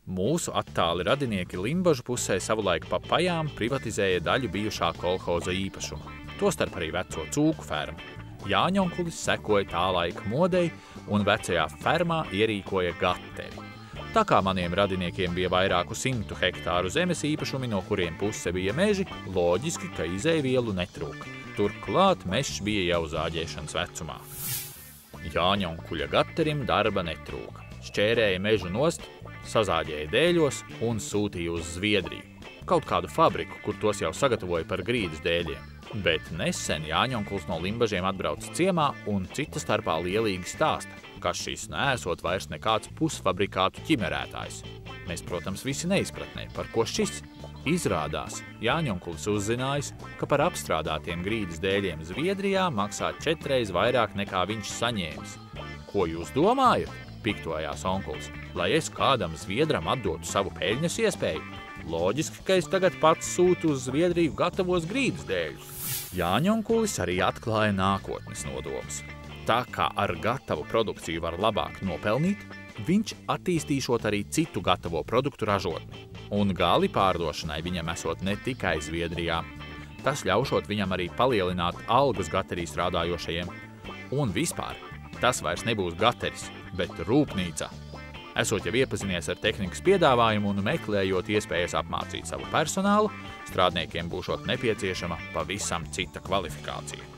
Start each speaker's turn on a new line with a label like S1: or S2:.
S1: Mūsu attāli radinieki Limbažu pusē savulaik pa pajām privatizēja daļu bijušā kolhoza īpašuma, tostarp arī veco cūku fermu. Jāņonkulis sekoja tā laika modei un vecajā fermā ierīkoja gateri. Tā kā maniem radiniekiem bija vairāku 100 hektāru zemes īpašumi, no kuriem puse bija meži, loģiski, ka izēvielu netrūka. Turklāt mežs bija jau zāģēšanas vecumā. Jāņonkuļa gaterim darba netrūka. Šķērēja mežu nost, sazāģēja dēļos un sūtīja uz Zviedriju. Kaut kādu fabriku, kur tos jau sagatavoja par grīdas dēļiem. Bet nesen Jāņonkuls no Limbažiem atbrauc ciemā un cita starpā lielīgi stāsta, ka šis neesot vairs nekāds pusfabrikātu ķimerētājs. Mēs, protams, visi neizpratnē, par ko šis. Izrādās, Jāņonkulis uzzinājis, ka par apstrādātiem grīdas dēļiem Zviedrijā maksā 4 reizes vairāk nekā viņš saņēmis. Ko jūs domājat? Piktojās onkulis, lai es kādam zviedram atdotu savu peļņas iespēju. Loģiski, ka es tagad pats sūtu uz Zviedriju gatavos grīdas dēļus. Jāņonkulis arī atklāja nākotnes nodomus. Tā kā ar gatavu produkciju var labāk nopelnīt, viņš attīstīšot arī citu gatavo produktu ražotni. Un gali pārdošanai viņam esot ne tikai Zviedrijā. Tas ļaušot viņam arī palielināt algas gaterī strādājošajiem. Un vispār, tas vairs nebūs gateris, bet rūpnīca. Esot jau iepazinies ar tehnikas piedāvājumu un meklējot iespējas apmācīt savu personālu, strādniekiem būšot nepieciešama pavisam cita kvalifikācija.